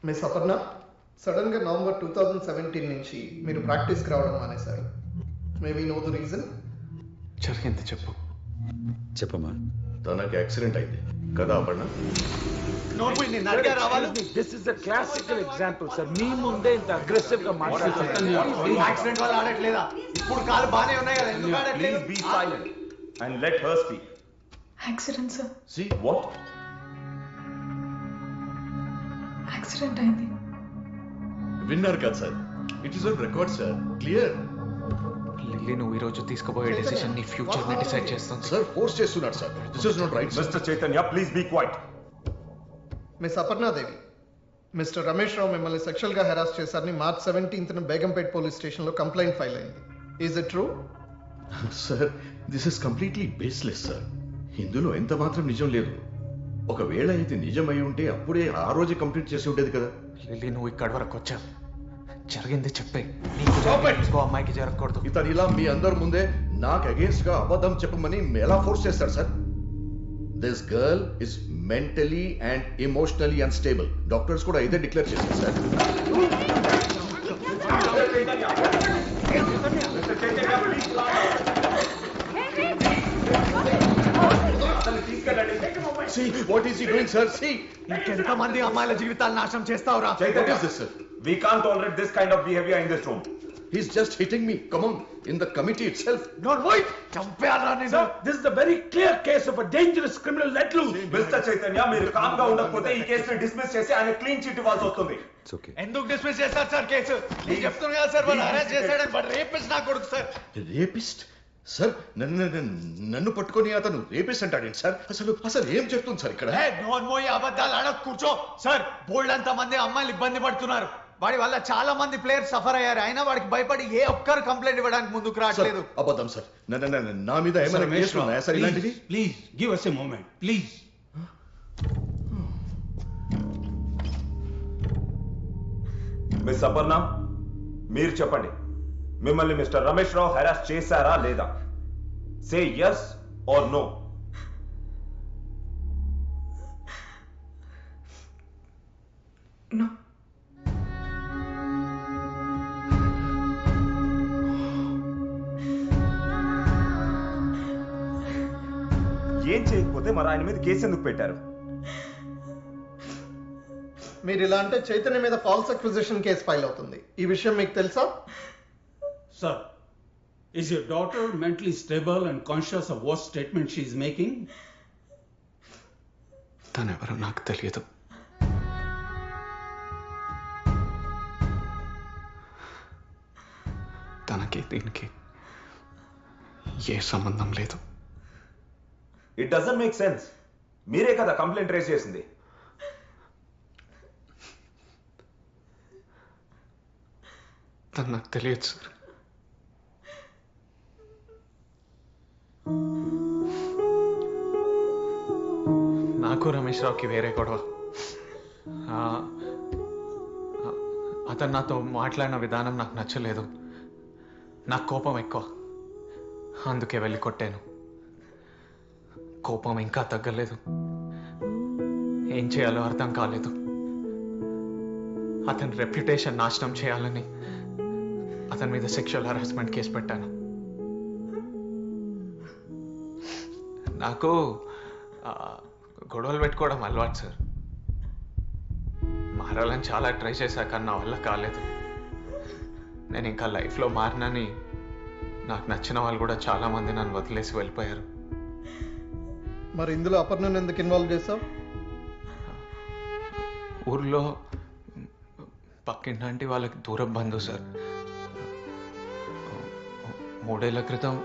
Miss Aparna, సడన్గా November 2017 నుంచి మీరు ప్రాక్టీస్కి రావడం మానేశారు. Maybe know the reason. జరిగింది చెప్పు. చెప్పమ్మా. తనకి యాక్సిడెంట్ అయింది కదా Aparna? This is the classical example sir. మీ ముందే ఇంత అగ్రెసివ్ గా మాట్లాడుతున్నారు. యాక్సిడెంట్ వల్ల ఆడట్లేదా? ఇప్పుడు కాలు బానే ఉన్నాయి కదా, ఎందుకు ఆడట్లేదు? Please be silent and let her speak. Accident sir. See what? Accident అయింది. విన్నారు కదా sir, it is on record sir, clear. Lily, నువ్వు ఈ రోజు తీసుకోబోయే డెసిషన్ నీ ఫ్యూచర్ ని డిసైడ్ చేస్తుంది. సార్ ఫోర్స్ చేస్తున్నాడు sir. This is not right. Mr. Chaitanya, please be quiet. Miss Aparnadevi, mister Ramesh Rao మిమ్మల్ని సెక్షువల్గా హెరాస్ చేశారని మార్చ్ 17న బేగంపేట్ పోలీస్ స్టేషన్లో కంప్లైంట్ ఫైల్ అయింది. Is it true? Sir this is completely baseless sir. ఇందులో ఎంత మాత్రం నిజం లేదు. ఒకవేళ అయితే నిజమై ఉంటే అప్పుడే ఆ రోజే కంప్లీట్ చేసి ఉండేది కదా. లిల్లీ, నువ్వు ఇక్కడి వరకు వచ్చావు, జరిగింది చెప్పే. నీకు అమ్మాయికి జరగకూడదు. ఇతను ఇలా మీ అందరి ముందే నాకు అగేన్స్ట్ గా అబద్ధం చెప్పమని ఎలా ఫోర్స్ చేస్తాడు sir? This girl is mentally and emotionally unstable. Doctors కూడా ఇదే డిక్లేర్ చేశారు sir. See what is he doing, sir? See. ఇంకెంత మంది అమ్మాయిల జీవితాలు నాశనం చేస్తావురా? What is this, sir? We can't tolerate this kind of behavior in this room. He's just hitting me. Come on, in the committee itself. చంపేయాలా నేను? Sir, this is the very clear case of a dangerous criminal let loose. Mr. Chaitanya, మీరు com గా ఉండకపోతే ఈ కేసుని dismiss చేసి ఆయన clean chit ఇవ్వాల్సి వస్తుంది. It's okay. ఎందుకు డిస్మిస్ చేస్తారు సార్ కేసు? నేను చెప్తున్నా కదా సార్, వాళ్ళు అరెస్ట్ చేశాడని. బట్ రేపిస్ట్ నా కొడుకు సార్. రేపిస్ట్? సార్ నన్ను పట్టుకొని అతను రేపిస్ట్ అంటాడేంటి సార్? అసలు ఏం చెప్తుంది సార్ ఇక్కడ? నోన్ మోయి అబద్ధాలు ఆడకు, కూర్చో సార్. బోల్డ్ అంత మంది అమ్మాయిలు ఇబ్బంది పడుతున్నారు. వాడి వల్ల చాలా మంది ప్లేయర్స్ సఫర్ అయ్యారు. అయినా వాడికి భయపడి ఏ ఒక్కరు కంప్లైంట్ ఇవ్వడానికి ముందుకు రావట్లేదు. అబద్ధం సార్. నా మీద ఏమైనా కేసులు ఉన్నాయా సార్ ఇలాంటివి? Please give us a moment, please. Miss Aparna, మీరు చెప్పండి, మిమ్మల్ని మిస్టర్ రమేష్ రావు హెరాస్ చేశారా లేదా? సే yes or no. నో. ఏం చేయకపోతే మరి ఆయన మీద కేసు ఎందుకు పెట్టారు? మీరు ఇలా అంటే చైతన్య మీద ఫాల్స్ అక్విజిషన్ కేసు ఫైల్ అవుతుంది. ఈ విషయం మీకు తెలుసా? Sir, is your daughter mentally stable and conscious of what statement she is making? తనెవరో నాకు తెలియదు. తనకి దీనికి ఏ సంబంధం లేదు. It doesn't make sense. మీరే కదా కంప్లైంట్ రేస్ చేసింది. తను నాకు తెలియదు సార్. నాకు రమేష్ రావుకి వేరే గొడవ. అతను నాతో మాట్లాడిన విధానం నాకు నచ్చలేదు. నాకు కోపం ఎక్కువ, అందుకే వెళ్ళి కొట్టాను. కోపం ఇంకా తగ్గలేదు. ఏం చేయాలో అర్థం కాలేదు. అతని రెప్యుటేషన్ నాశనం చేయాలని అతని మీద సెక్షువల్ హరాస్మెంట్ కేసు పెట్టాను. నాకు గొడవలు పెట్టుకోవడం అలవాటు సార్. మారాలని చాలా ట్రై చేశాక నా వల్ల కాలేదు. నేను ఇంకా లైఫ్లో మారినని నాకు నచ్చిన వాళ్ళు కూడా చాలామంది నన్ను వదిలేసి వెళ్ళిపోయారు. మరి ఇందులో అపర్ణను ఎందుకు ఇన్వాల్వ్ చేశావు? ఊర్లో పక్కింటి వాళ్ళకి దూరం బంధువు సార్. 3 ఏళ్ల క్రితం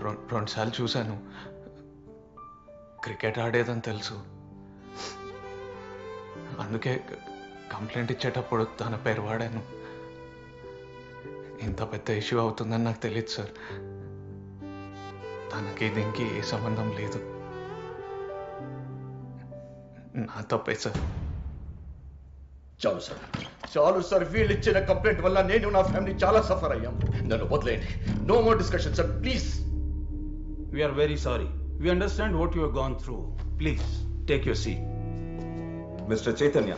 2 సార్లు చూశాను. క్రికెట్ ఆడేదని తెలుసు. అందుకే కంప్లైంట్ ఇచ్చేటప్పుడు తన పేరు వాడాను. ఇంత పెద్ద ఇష్యూ అవుతుందని నాకు తెలియదు సార్. తనకి దీనికి ఏ సంబంధం లేదు. నా తప్పే సార్. చాలు సార్. వీళ్ళు ఇచ్చిన కంప్లైంట్ వల్ల నేను నా ఫ్యామిలీ చాలా సఫర్ అయ్యాం. నన్ను వదిలేయండి. No more discussion sir, please. We are very sorry. We understand what you have gone through. Please take your seat. Mister Chaitanya,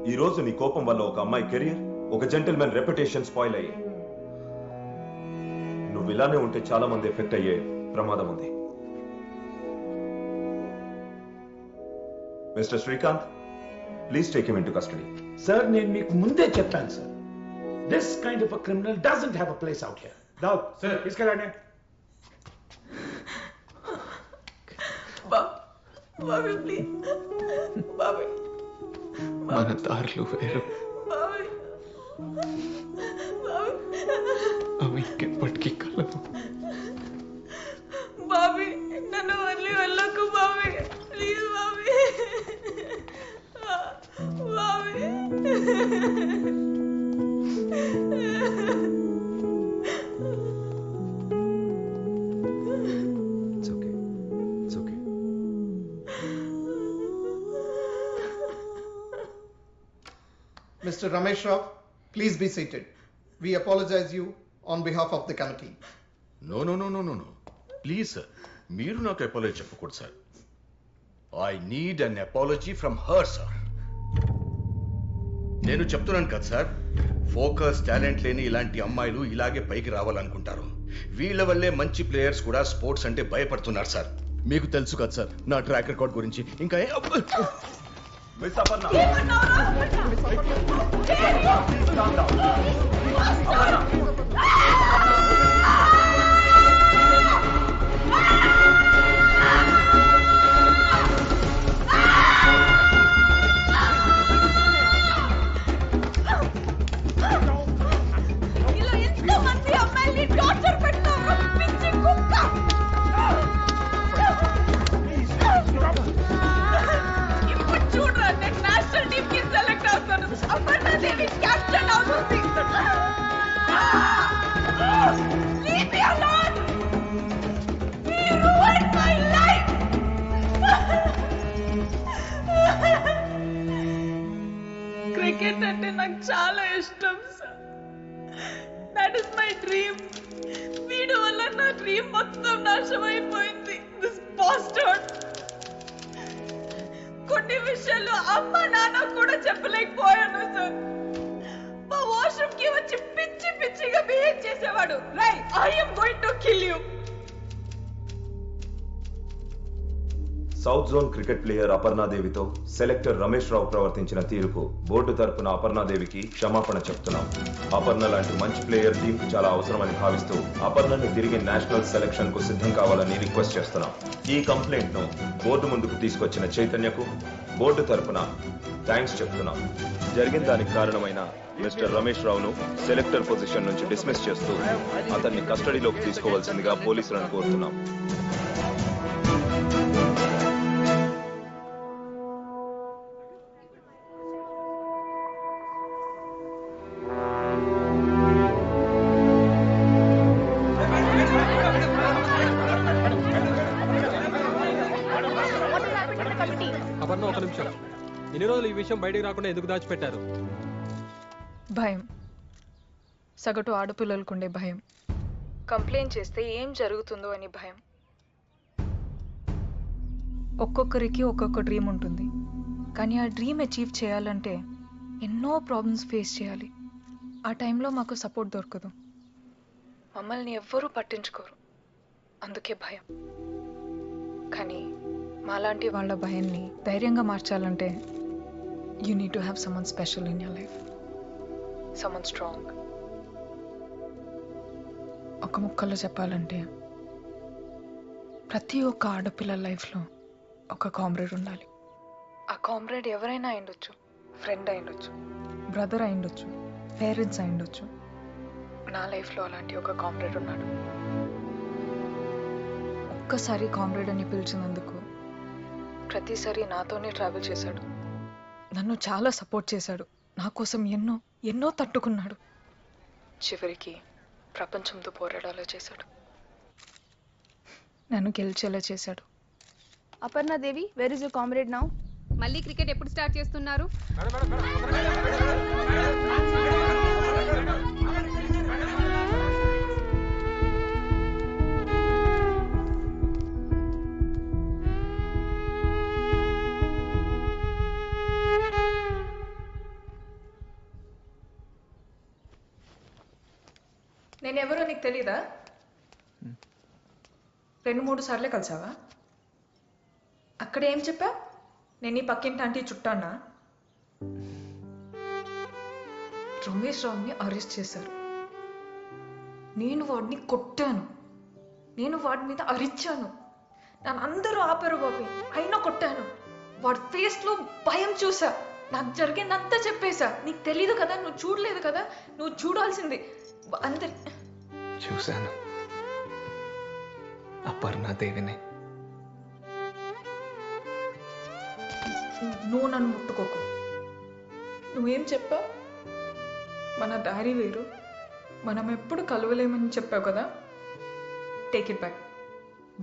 ఈ రోజు నీ కోపం వల్ల ఒక అమ్మాయి కెరీర్, ఒక జెంటిల్మెన్ రెప్యుటేషన్ స్పాయిల్ అయ్యాయి. నువ్వు ఇలానే ఉంటే చాలా మంది ఎఫెక్ట్ అయ్యే ప్రమాదం ఉంది. Mister Srikanth, please take him into custody. Sir నేను మీకు ముందే చెప్పాను sir, this kind of a criminal doesn't have a place out here. దావ్ sir తీసుకెళ్ళండి. బాబీ ప్లీజ్ బాబీ మన దారులు వేరు. బాబీ అవి ఇంకెప్పటికీ కలవు. బాబీ నన్ను వదిలి వెళ్ళకు Bobby, please Bobby Bobby. Mr. Ramesh Rao, please be seated. We apologize you on behalf of the committee. No no no no no no please sir, మీరు నాకు అపాలజీ చెప్పకూడదు సార్. I need an apology from her sir. నేను చెప్తున్నాను కదా sir, focus talent లేని ఇలాంటి అమ్మాయిలు ఇలాగే పైకి రావాలనుకుంటారు. వీళ్ళ వల్లే మంచి ప్లేయర్స్ కూడా స్పోర్ట్స్ అంటే భయపడుతున్నారు సార్. మీకు తెలుసు కదా సార్ నా ట్రాక్ రికార్డ్ గురించి. ఇంకా మిస్ అపర్ణ, ఇలా ఎంతమంది అమ్మాయిని టార్చర్ పెడతారు, పిచ్చి కుక్క. ఇప్పుడు చూడరా, నేను నేషనల్ టీమ్ కి సెలెక్ట్ అవుతాను, అపర్ణ దేవి కెప్టెన్ అవుతుంది. Leave me alone. You ruined my life. Cricket అంటే నాకు చాలా ఇష్టం sir. That is my dream. వీడి వల్ల నా డ్రీమ్ మొత్తం నాశనం అయిపోయింది. This bastard. కొన్ని విషయాలు అమ్మ నాన్న కూడా చెప్పలేకపోయాను సార్. మా వాష్రూమ్ కి వచ్చి పిచ్చి పిచ్చిగా బిహేవ్ చేసేవాడు. Right, I am going to kill you. South zone cricket player అపర్ణాదేవితో సెలెక్టర్ రమేష్ రావు ప్రవర్తించిన తీరుకు బోర్డు తరపున అపర్ణాదేవికి క్షమాపణ చెప్తున్నాం. అపర్ణ లాంటి మంచి ప్లేయర్ టీం చాలా అవసరమని భావిస్తూ అపర్ణని తిరిగి నేషనల్ సెలక్షన్ కు సిద్ధం కావాలని రిక్వెస్ట్ చేస్తున్నాం. ఈ కంప్లైంట్ ను బోర్డు ముందుకు తీసుకొచ్చిన చైతన్యకు బోర్డు తరపున థ్యాంక్స్ చెప్తున్నాం. జరిగిన దానికి కారణమైన మిస్టర్ రమేష్ రావును సెలెక్టర్ పొజిషన్ నుంచి డిస్మిస్ చేస్తూ అతన్ని కస్టడీలోకి తీసుకోవాల్సిందిగా పోలీసులను కోరుతున్నాం. అపర్ణ, ఒక నిమిషం. ఎన్ని రోజులు ఈ విషయం బయటకు రాకుండా ఎందుకు దాచిపెట్టారు? భయం. సగటు ఆడపిల్లలకుండే భయం. కంప్లైంట్ చేస్తే ఏం జరుగుతుందో అని భయం. ఒక్కొక్కరికి ఒక్కొక్క డ్రీమ్ ఉంటుంది, కానీ ఆ డ్రీమ్ అచీవ్ చేయాలంటే ఎన్నో ప్రాబ్లమ్స్ ఫేస్ చేయాలి. ఆ టైంలో మాకు సపోర్ట్ దొరకదు. మమ్మల్ని ఎవ్వరూ పట్టించుకోరు, అందుకే భయం. కానీ మాలాంటి వాళ్ళ భయాన్ని ధైర్యంగా మార్చాలంటే you need to have someone special in your life, someone strong. ఒక ముక్కలో చెప్పాలంటే ప్రతి ఒక్క ఆడపిల్ల లైఫ్లో ఒక కామ్రేడ్ ఉండాలి. ఆ కామ్రేడ్ ఎవరైనా అయిండొచ్చు, ఫ్రెండ్ అయిండొచ్చు, బ్రదర్ అయిండొచ్చు, పేరెంట్స్ అయిండొచ్చు. నా లైఫ్లో అలాంటి ఒక కామ్రేడ్ ఉన్నాడు. ఒక్కసారి కామ్రేడ్ అని పిలిచినందుకు ప్రతిసారి నాతోనే ట్రావెల్ చేశాడు. నన్ను చాలా సపోర్ట్ చేశాడు. నా కోసం ఎన్నో ఎన్నో తట్టుకున్నాడు. చివరికి ప్రపంచంతో పోరాడాలో చేశాడు. నన్ను గెలిచేలా చేశాడు. Aparna Devi, where is your comrade now? మళ్ళీ క్రికెట్ ఎప్పుడు స్టార్ట్ చేస్తున్నారు? నేనెవరో నీకు తెలీదా? 2-3 సార్లే కలిసావా? అక్కడ ఏం చెప్పా? నేను ఈ పక్కింటి ఆంటీ చుట్టానా? రమేష్ రావుని అరెస్ట్ చేశారు. నేను వాడిని కొట్టాను, నేను వాడి మీద అరిచాను. నన్ను అందరూ ఆపారు బాబు, అయినా కొట్టాను. వాడి ఫేస్లో భయం చూసా. నాకు జరిగిందంతా చెప్పేశా. నీకు తెలీదు కదా, నువ్వు చూడలేదు కదా, నువ్వు చూడాల్సింది. అందరి చూశాను అపర్ణాదేవిని. నువ్వు నన్ను ముట్టుకోకు. నువ్వేం చెప్పావు? మన దారి వేరు, మనం ఎప్పుడు కలవలేమని చెప్పావు కదా. టేక్ ఇట్ బ్యాక్,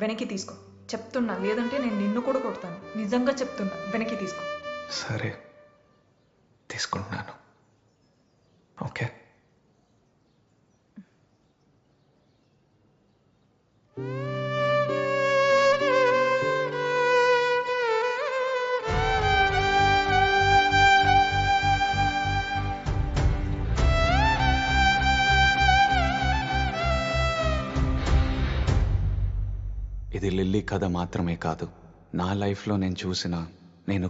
వెనక్కి తీసుకో. చెప్తున్నా, లేదంటే నేను నిన్ను కూడా కొడతాను. నిజంగా చెప్తున్నా, వెనక్కి తీసుకో. సరే, తీసుకుంటున్నాను. ఓకే. ఇది లిల్లీ కథ మాత్రమే కాదు, నా లైఫ్లో నేను చూసిన, నేను